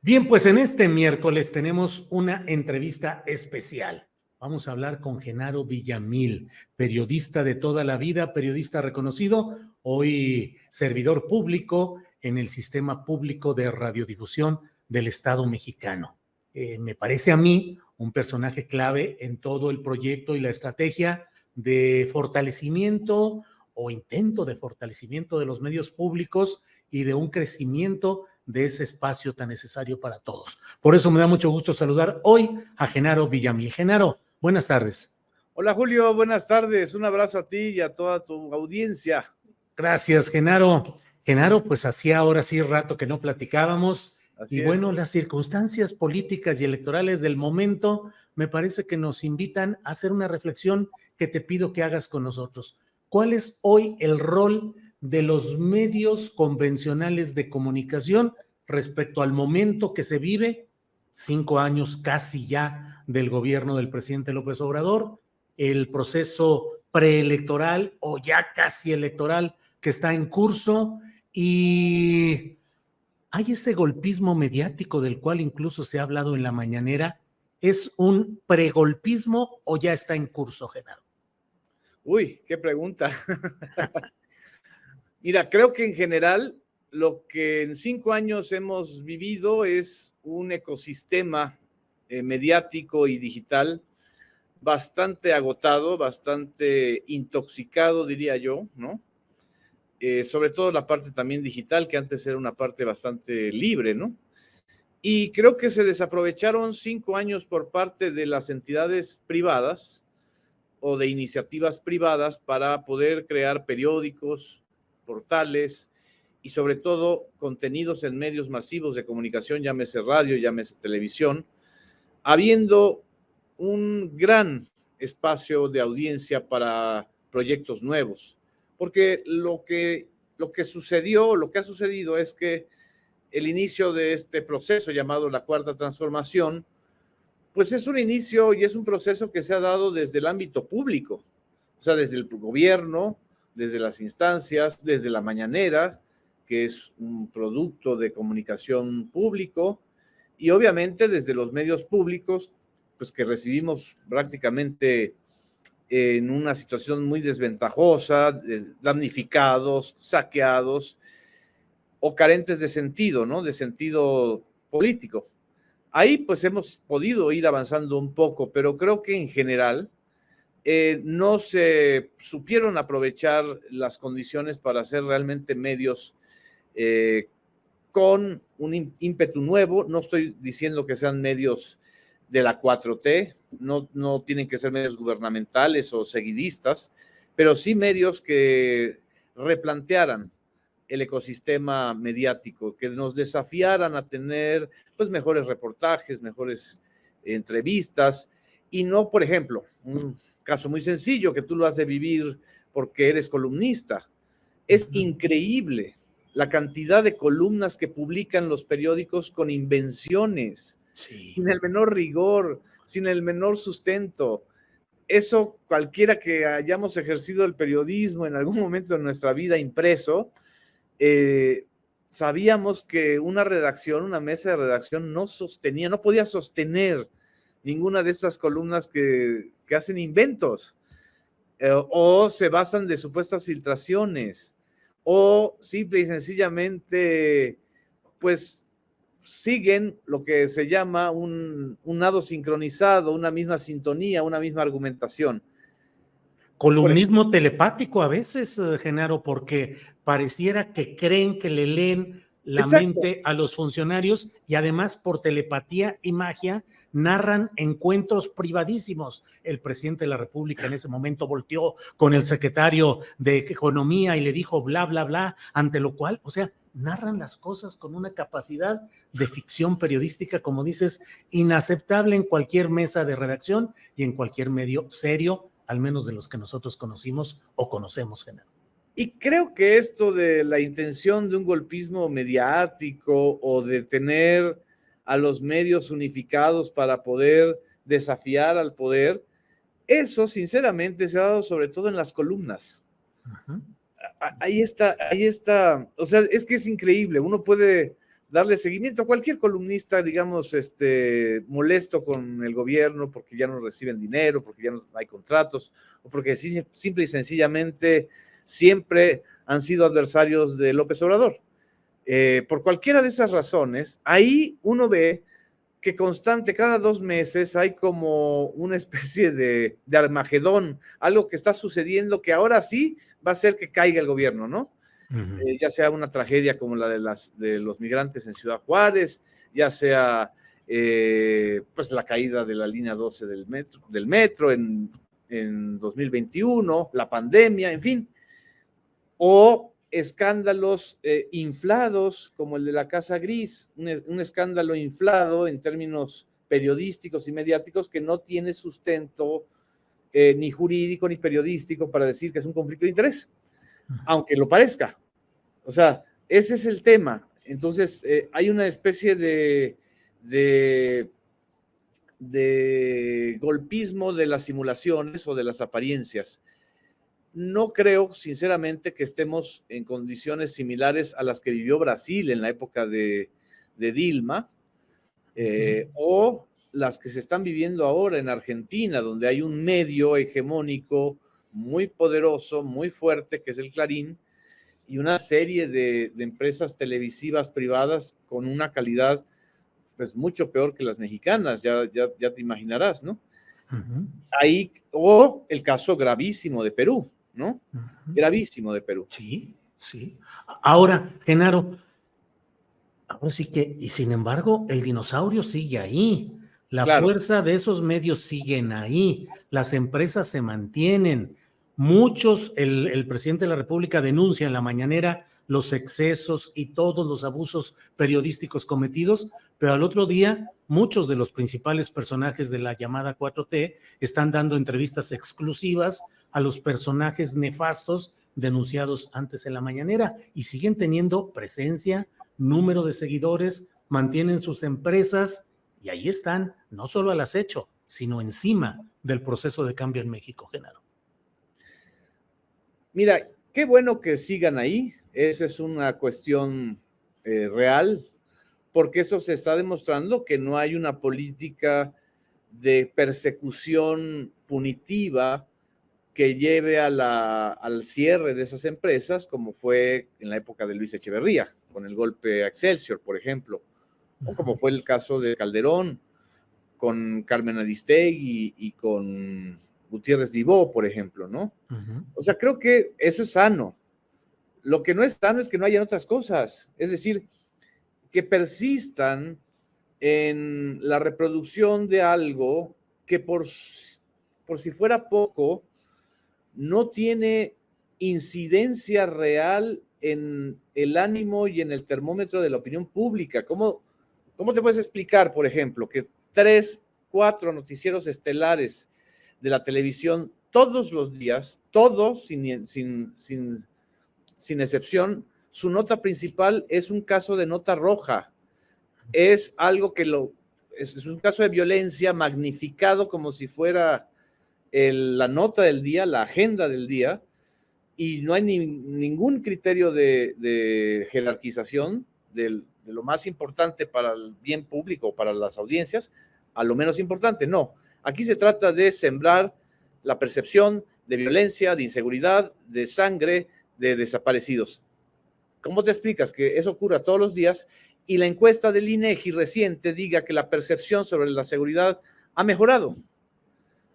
Bien, pues en este miércoles tenemos una entrevista especial. Vamos a hablar con Genaro Villamil, periodista de toda la vida, periodista reconocido, hoy servidor público en el sistema público de radiodifusión del Estado mexicano. Me parece a mí un personaje clave en todo el proyecto y la estrategia de fortalecimiento o intento de fortalecimiento de los medios públicos y de un crecimiento de ese espacio tan necesario para todos. Por eso me da mucho gusto saludar hoy a Genaro Villamil. Genaro, buenas tardes. Hola Julio, buenas tardes. Un abrazo a ti y a toda tu audiencia. Gracias, Genaro. Genaro, pues hacía ahora sí rato que no platicábamos. Así Y bueno, es. las circunstancias políticas y electorales del momento me parece que nos invitan a hacer una reflexión que te pido que hagas con nosotros. ¿Cuál es hoy el rol de los medios convencionales de comunicación respecto al momento que se vive, 5 años casi ya del gobierno del presidente López Obrador, el proceso preelectoral o ya casi electoral que está en curso y hay ese golpismo mediático del cual incluso se ha hablado en la mañanera? ¿Es un pregolpismo o ya está en curso, Genaro? Uy, qué pregunta. Mira, creo que en general lo que en 5 años hemos vivido es un ecosistema mediático y digital bastante agotado, bastante intoxicado, diría yo, ¿no? Sobre todo la parte también digital, que antes era una parte bastante libre, ¿no? Y creo que se desaprovecharon 5 años por parte de las entidades privadas o de iniciativas privadas para poder crear periódicos, portales y sobre todo contenidos en medios masivos de comunicación, llámese radio, llámese televisión, habiendo un gran espacio de audiencia para proyectos nuevos. Porque lo que sucedió, lo que ha sucedido es que el inicio de este proceso llamado la Cuarta Transformación, pues es un inicio y es un proceso que se ha dado desde el ámbito público, o sea, desde el gobierno, desde las instancias, desde la mañanera, que es un producto de comunicación público, y obviamente desde los medios públicos, pues que recibimos prácticamente en una situación muy desventajosa, damnificados, saqueados o carentes de sentido, ¿no? De sentido político. Ahí pues hemos podido ir avanzando un poco, pero creo que en general no se supieron aprovechar las condiciones para hacer realmente medios con un ímpetu nuevo. No estoy diciendo que sean medios de la 4T, no tienen que ser medios gubernamentales o seguidistas, pero sí medios que replantearan el ecosistema mediático, que nos desafiaran a tener pues mejores reportajes, mejores entrevistas, y no, por ejemplo, un caso muy sencillo que tú lo has de vivir porque eres columnista. Es increíble la cantidad de columnas que publican los periódicos con invenciones, Sí. sin el menor rigor, sin el menor sustento. Eso cualquiera que hayamos ejercido el periodismo en algún momento de nuestra vida impreso, sabíamos que una redacción, una mesa de redacción no podía sostener ninguna de estas columnas que hacen inventos o se basan de supuestas filtraciones o simple y sencillamente pues siguen lo que se llama un nado sincronizado, una misma sintonía, una misma argumentación. Columnismo telepático a veces, Genaro, porque pareciera que creen que le leen la Exacto. mente a los funcionarios y además por telepatía y magia narran encuentros privadísimos. El presidente de la República en ese momento volteó con el secretario de Economía y le dijo bla, bla, bla, ante lo cual, o sea, narran las cosas con una capacidad de ficción periodística, como dices, inaceptable en cualquier mesa de redacción y en cualquier medio serio, al menos de los que nosotros conocimos o conocemos, Genaro. Y creo que esto de la intención de un golpismo mediático o de tener a los medios unificados para poder desafiar al poder, eso sinceramente se ha dado sobre todo en las columnas. Ahí está, o sea, es que es increíble, uno puede darle seguimiento a cualquier columnista, digamos, molesto con el gobierno porque ya no reciben dinero, porque ya no hay contratos, o porque simple y sencillamente siempre han sido adversarios de López Obrador. Por cualquiera de esas razones, ahí uno ve que constante, cada 2 meses hay como una especie de Armagedón, algo que está sucediendo que ahora sí va a hacer que caiga el gobierno, ¿no? Ya sea una tragedia como la de los migrantes en Ciudad Juárez, ya sea pues la caída de la línea 12 del metro en 2021, la pandemia, en fin, o escándalos inflados como el de la Casa Gris, un escándalo inflado en términos periodísticos y mediáticos que no tiene sustento ni jurídico ni periodístico para decir que es un conflicto de interés, aunque lo parezca. O sea, ese es el tema. Entonces, hay una especie de golpismo de las simulaciones o de las apariencias. No creo, sinceramente, que estemos en condiciones similares a las que vivió Brasil en la época de Dilma, o las que se están viviendo ahora en Argentina, donde hay un medio hegemónico muy poderoso, muy fuerte, que es el Clarín, y una serie de empresas televisivas privadas con una calidad pues mucho peor que las mexicanas, ya te imaginarás, ¿no? Ahí, o el caso gravísimo de Perú, ¿no? Gravísimo de Perú. Sí, sí. Ahora, Genaro, ahora sí que, y sin embargo, el dinosaurio sigue ahí. La Claro. fuerza de esos medios siguen ahí. Las empresas se mantienen. Muchos, el presidente de la República denuncia en la mañanera los excesos y todos los abusos periodísticos cometidos, pero al otro día muchos de los principales personajes de la llamada 4T están dando entrevistas exclusivas a los personajes nefastos denunciados antes en la mañanera y siguen teniendo presencia, número de seguidores, mantienen sus empresas y ahí están, no solo al acecho, sino encima del proceso de cambio en México, Genaro. Mira, qué bueno que sigan ahí, esa es una cuestión real, porque eso se está demostrando que no hay una política de persecución punitiva que lleve al cierre de esas empresas, como fue en la época de Luis Echeverría, con el golpe a Excelsior, por ejemplo, o como fue el caso de Calderón, con Carmen Aristegui y con Gutiérrez Vivó, por ejemplo, ¿no? O sea, creo que eso es sano. Lo que no es sano es que no hayan otras cosas, es decir, que persistan en la reproducción de algo que por si fuera poco, no tiene incidencia real en el ánimo y en el termómetro de la opinión pública. ¿Cómo te puedes explicar, por ejemplo, que 3, 4 noticieros estelares de la televisión todos los días, todos sin excepción, su nota principal es un caso de nota roja? Es algo que es un caso de violencia magnificado como si fuera la nota del día, la agenda del día, y no hay ningún criterio de jerarquización de lo más importante para el bien público, para las audiencias, a lo menos importante. No, aquí se trata de sembrar la percepción de violencia, de inseguridad, de sangre, de desaparecidos. ¿Cómo te explicas que eso ocurra todos los días y la encuesta del INEGI reciente diga que la percepción sobre la seguridad ha mejorado?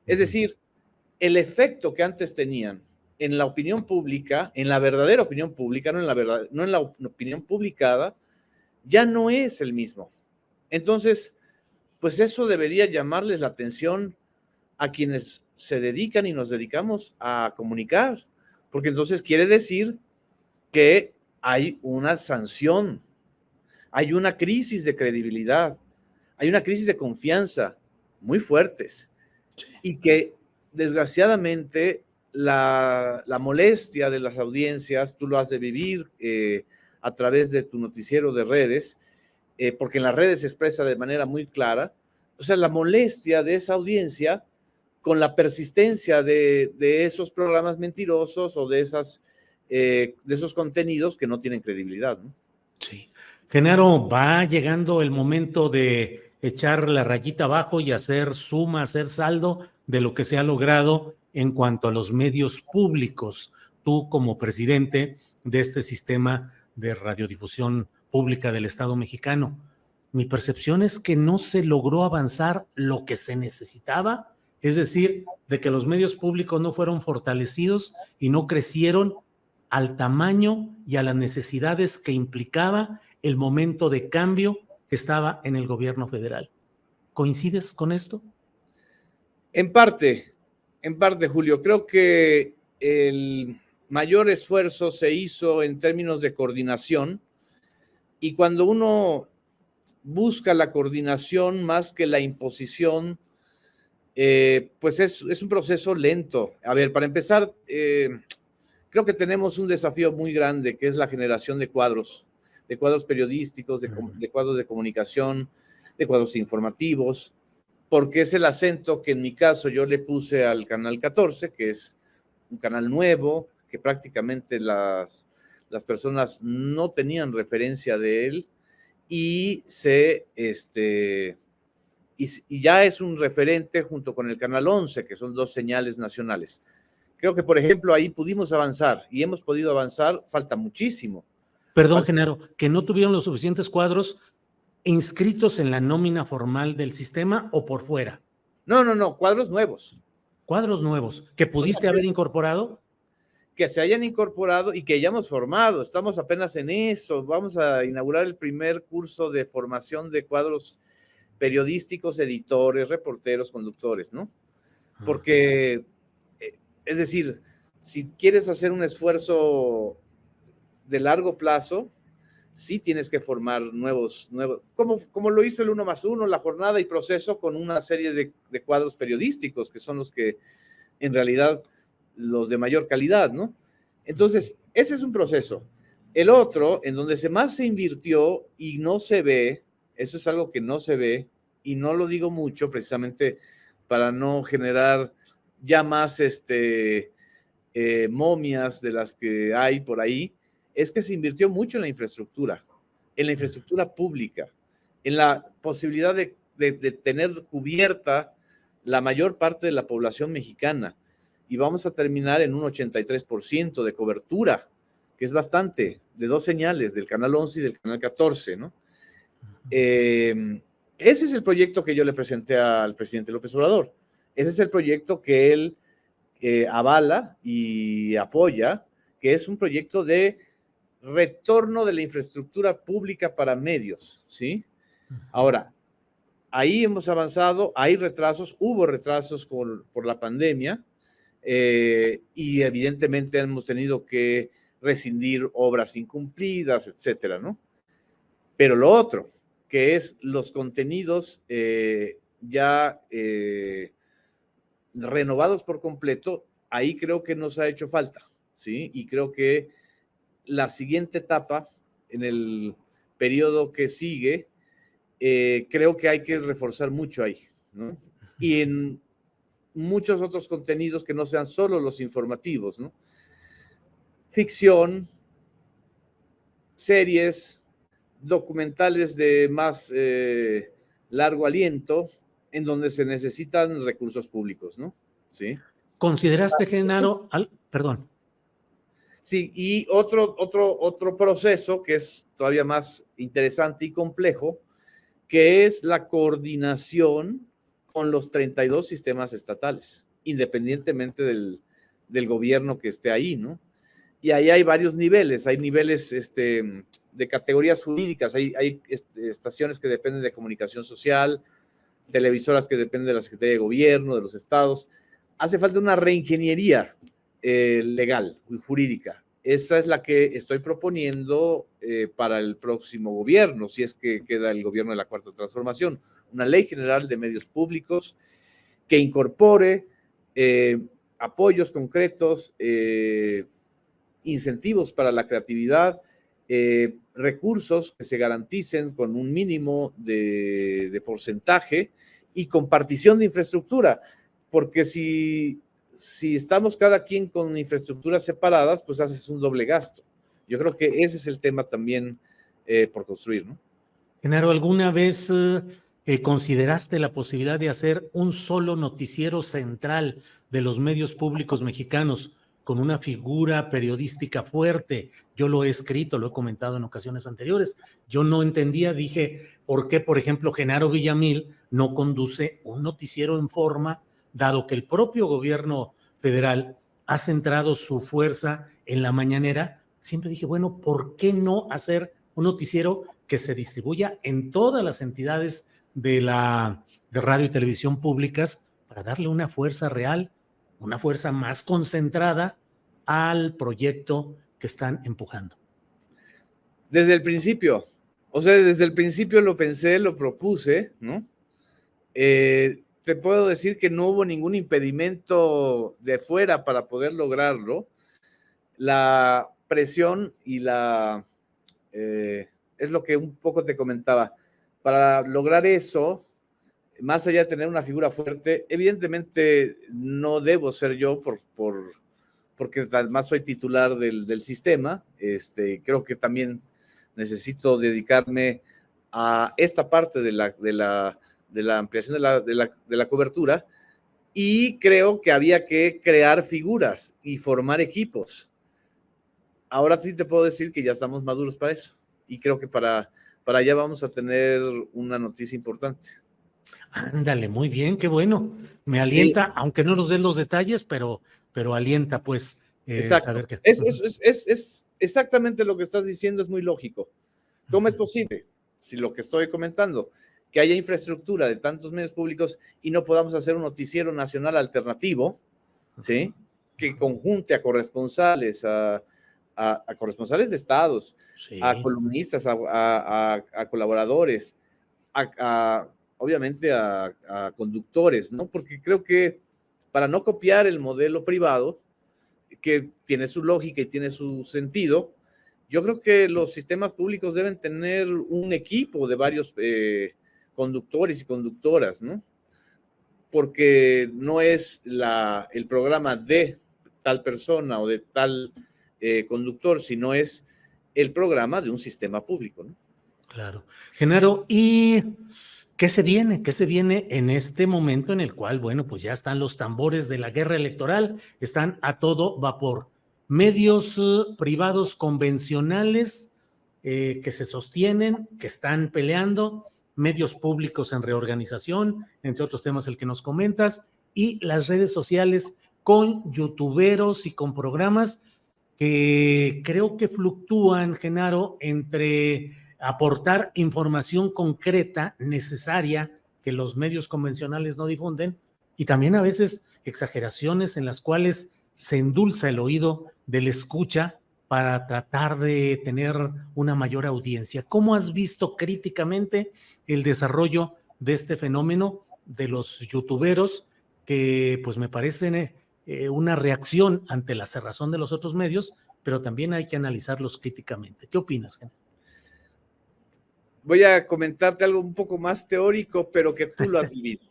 Es decir, el efecto que antes tenían en la opinión pública, en la verdadera opinión pública, no en la opinión publicada, ya no es el mismo. Entonces, pues eso debería llamarles la atención a quienes se dedican y nos dedicamos a comunicar, porque entonces quiere decir que hay una sanción, hay una crisis de credibilidad, hay una crisis de confianza muy fuertes y que desgraciadamente la molestia de las audiencias, tú lo has de vivir a través de tu noticiero de redes, porque en las redes se expresa de manera muy clara, o sea, la molestia de esa audiencia con la persistencia de esos programas mentirosos o de esos contenidos que no tienen credibilidad, ¿no? Sí. Genaro, va llegando el momento de echar la rayita abajo y hacer suma, hacer saldo de lo que se ha logrado en cuanto a los medios públicos. Tú, como presidente de este sistema de radiodifusión pública del Estado mexicano, mi percepción es que no se logró avanzar lo que se necesitaba, es decir, de que los medios públicos no fueron fortalecidos y no crecieron al tamaño y a las necesidades que implicaba el momento de cambio que estaba en el gobierno federal. ¿Coincides con esto? En parte, Julio, creo que el mayor esfuerzo se hizo en términos de coordinación, y cuando uno busca la coordinación más que la imposición, pues es un proceso lento. A ver, para empezar, creo que tenemos un desafío muy grande, que es la generación de cuadros periodísticos, de cuadros de comunicación, de cuadros informativos, porque es el acento que en mi caso yo le puse al Canal 14, que es un canal nuevo, que prácticamente las personas no tenían referencia de él, y ya es un referente junto con el Canal 11, que son dos señales nacionales. Creo que, por ejemplo, ahí pudimos avanzar y hemos podido avanzar, falta muchísimo. Perdón, Genaro, que no tuvieron los suficientes cuadros inscritos en la nómina formal del sistema o por fuera. No, cuadros nuevos. Cuadros nuevos, que pudiste haber incorporado. Que se hayan incorporado y que hayamos formado. Estamos apenas en eso. Vamos a inaugurar el primer curso de formación de cuadros periodísticos, editores, reporteros, conductores, ¿no? Porque, es decir, si quieres hacer un esfuerzo de largo plazo, sí tienes que formar nuevos, como lo hizo el 1+1, la jornada y proceso, con una serie de cuadros periodísticos, que son los que en realidad los de mayor calidad, ¿no? Entonces, ese es un proceso. El otro, en donde más se invirtió y no se ve, eso es algo que no se ve, y no lo digo mucho precisamente para no generar ya más momias de las que hay por ahí, es que se invirtió mucho en la infraestructura pública, en la posibilidad de tener cubierta la mayor parte de la población mexicana, y vamos a terminar en un 83% de cobertura, que es bastante, de dos señales, del Canal 11 y del Canal 14, ¿no? Ese es el proyecto que yo le presenté al presidente López Obrador. Ese es el proyecto que él avala y apoya, que es un proyecto de retorno de la infraestructura pública para medios, ¿sí? Ahora, ahí hemos avanzado, hay retrasos, hubo retrasos por la pandemia, y evidentemente hemos tenido que rescindir obras incumplidas, etcétera, ¿no? Pero lo otro, que es los contenidos ya renovados por completo, ahí creo que nos ha hecho falta, ¿sí? Y creo que la siguiente etapa, en el periodo que sigue, creo que hay que reforzar mucho ahí, ¿no? Y en muchos otros contenidos que no sean solo los informativos, ¿no? Ficción, series, documentales de más largo aliento, en donde se necesitan recursos públicos, ¿no? Sí. ¿Consideraste, Genaro, perdón? Sí, y otro proceso que es todavía más interesante y complejo, que es la coordinación con los 32 sistemas estatales, independientemente del gobierno que esté ahí, ¿no? Y ahí hay varios niveles, hay niveles de categorías jurídicas, hay estaciones que dependen de comunicación social, televisoras que dependen de la Secretaría de Gobierno, de los estados. Hace falta una reingeniería legal y jurídica. Esa es la que estoy proponiendo para el próximo gobierno, si es que queda el gobierno de la Cuarta Transformación. Una ley general de medios públicos que incorpore apoyos concretos, incentivos para la creatividad, recursos que se garanticen con un mínimo de porcentaje, y compartición de infraestructura, porque si estamos cada quien con infraestructuras separadas, pues haces un doble gasto. Yo creo que ese es el tema también por construir, ¿no? Genaro, ¿alguna vez consideraste la posibilidad de hacer un solo noticiero central de los medios públicos mexicanos con una figura periodística fuerte? Yo lo he escrito, lo he comentado en ocasiones anteriores. Yo no entendía, dije, ¿por qué, por ejemplo, Genaro Villamil no conduce un noticiero en forma, dado que el propio gobierno federal ha centrado su fuerza en la mañanera? Siempre dije, bueno, ¿por qué no hacer un noticiero que se distribuya en todas las entidades de radio y televisión públicas para darle una fuerza real, una fuerza más concentrada al proyecto que están empujando? Desde el principio, o sea, desde el principio lo pensé, lo propuse, ¿no? Te puedo decir que no hubo ningún impedimento de fuera para poder lograrlo. La presión y es lo que un poco te comentaba. Para lograr eso, más allá de tener una figura fuerte, evidentemente no debo ser yo porque además soy titular del sistema. Creo que también necesito dedicarme a esta parte de la ampliación de la cobertura, y creo que había que crear figuras y formar equipos. Ahora sí te puedo decir que ya estamos maduros para eso, y creo que para allá vamos a tener una noticia importante. Ándale, muy bien, qué bueno. Me Sí, alienta, aunque no nos den los detalles, pero alienta pues exacto. saber que... Es exactamente lo que estás diciendo, es muy lógico. ¿Cómo es posible, si lo que estoy comentando, que haya infraestructura de tantos medios públicos y no podamos hacer un noticiero nacional alternativo, ¿sí? Que conjunte a corresponsales, a corresponsales de estados, a Sí, columnistas, a colaboradores, obviamente a conductores, ¿no? Porque creo que para no copiar el modelo privado, que tiene su lógica y tiene su sentido, yo creo que los sistemas públicos deben tener un equipo de varios conductores y conductoras, ¿no? Porque no es el programa de tal persona o de tal conductor, sino es el programa de un sistema público, ¿no? claro. Genaro, ¿y qué se viene? ¿Qué se viene en este momento en el cual, bueno, pues ya están los tambores de la guerra electoral, están a todo vapor? Medios privados convencionales que se sostienen, que están peleando, medios públicos en reorganización, entre otros temas el que nos comentas, y las redes sociales con youtuberos y con programas que creo que fluctúan, Genaro, entre aportar información concreta, necesaria, que los medios convencionales no difunden, y también a veces exageraciones en las cuales se endulza el oído del escucha para tratar de tener una mayor audiencia. ¿Cómo has visto críticamente el desarrollo de este fenómeno de los youtuberos que pues me parecen una reacción ante la cerrazón de los otros medios, pero también hay que analizarlos críticamente? ¿Qué opinas, Genaro? Voy a comentarte algo un poco más teórico, pero que tú lo has vivido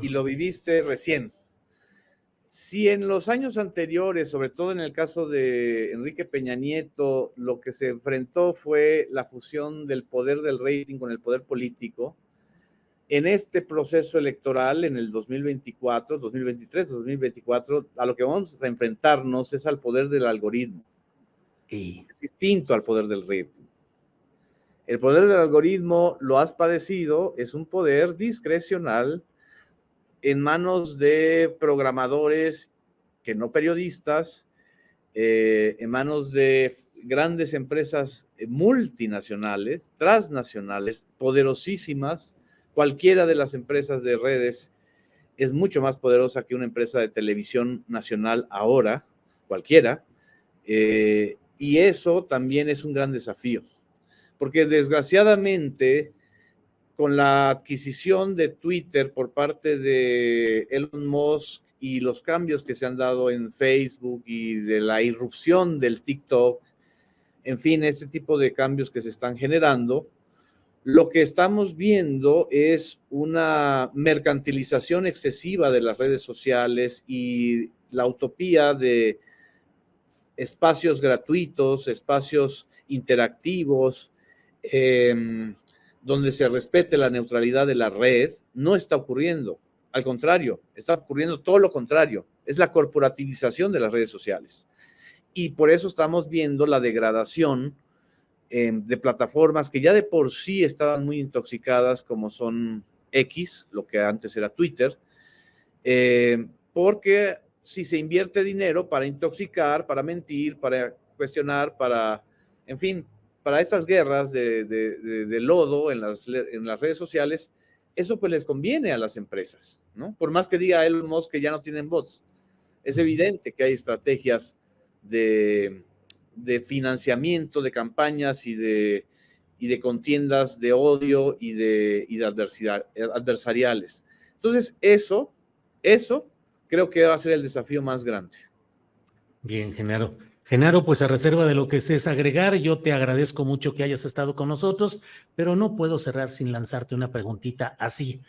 y lo viviste recién. Si en los años anteriores, sobre todo en el caso de Enrique Peña Nieto, lo que se enfrentó fue la fusión del poder del rating con el poder político, en este proceso electoral, en el 2024, 2023, 2024, a lo que vamos a enfrentarnos es al poder del algoritmo, Y distinto al poder del rating. El poder del algoritmo, lo has padecido, es un poder discrecional en manos de programadores que no periodistas, en manos de grandes empresas multinacionales, transnacionales, poderosísimas. Cualquiera de las empresas de redes es mucho más poderosa que una empresa de televisión nacional ahora, cualquiera, y eso también es un gran desafío, porque desgraciadamente con la adquisición de Twitter por parte de Elon Musk y los cambios que se han dado en Facebook y de la irrupción del TikTok, en fin, ese tipo de cambios que se están generando, lo que estamos viendo es una mercantilización excesiva de las redes sociales y la utopía de espacios gratuitos, espacios interactivos, donde se respete la neutralidad de la red, no está ocurriendo. Al contrario, está ocurriendo todo lo contrario. Es la corporativización de las redes sociales. Y por eso estamos viendo la degradación de plataformas que ya de por sí estaban muy intoxicadas, como son X, lo que antes era Twitter, porque si se invierte dinero para intoxicar, para mentir, para cuestionar, para, en fin, para estas guerras de lodo en las redes sociales, eso pues les conviene a las empresas, ¿no? Por más que diga Elon Musk que ya no tienen bots, es evidente que hay estrategias de financiamiento de campañas y de contiendas de odio y de adversariales. Entonces, eso creo que va a ser el desafío más grande. Bien, Genaro. Genaro, pues a reserva de lo que es agregar, yo te agradezco mucho que hayas estado con nosotros, pero no puedo cerrar sin lanzarte una preguntita así.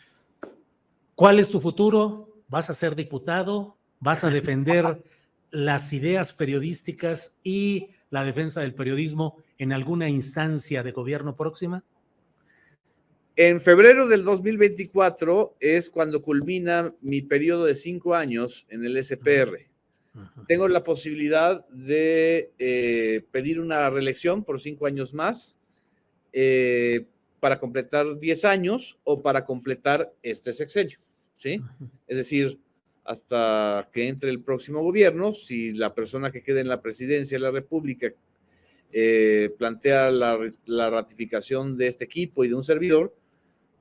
¿Cuál es tu futuro? ¿Vas a ser diputado? ¿Vas a defender las ideas periodísticas y la defensa del periodismo en alguna instancia de gobierno próxima? En febrero del 2024 es cuando culmina mi periodo de 5 años en el SPR. Tengo la posibilidad de pedir una reelección por 5 años más para completar 10 años o para completar este sexenio, ¿sí? Es decir, hasta que entre el próximo gobierno, si la persona que quede en la presidencia de la República plantea la ratificación de este equipo y de un servidor,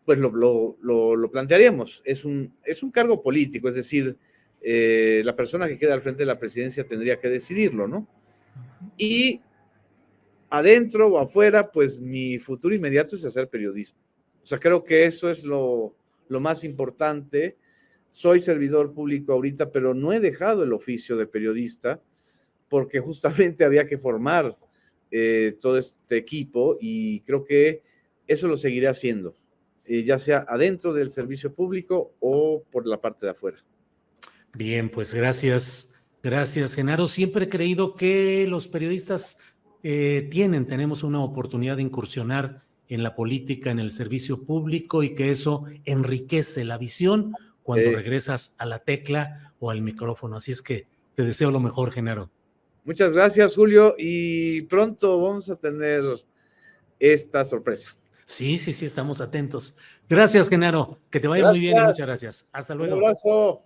pues lo plantearemos. Es un cargo político, es decir, la persona que queda al frente de la presidencia tendría que decidirlo, ¿no? Y adentro o afuera, pues mi futuro inmediato es hacer periodismo. O sea, creo que eso es lo más importante. Soy servidor público ahorita, pero no he dejado el oficio de periodista porque justamente había que formar todo este equipo y creo que eso lo seguiré haciendo, ya sea adentro del servicio público o por la parte de afuera. Bien, pues gracias, Genaro. Siempre he creído que los periodistas tenemos una oportunidad de incursionar en la política, en el servicio público y que eso enriquece la visión cuando regresas a la tecla o al micrófono. Así es que te deseo lo mejor, Genaro. Muchas gracias, Julio, y pronto vamos a tener esta sorpresa. Sí, estamos atentos. Gracias, Genaro. Que te vaya muy bien y muchas gracias. Hasta luego. Un abrazo.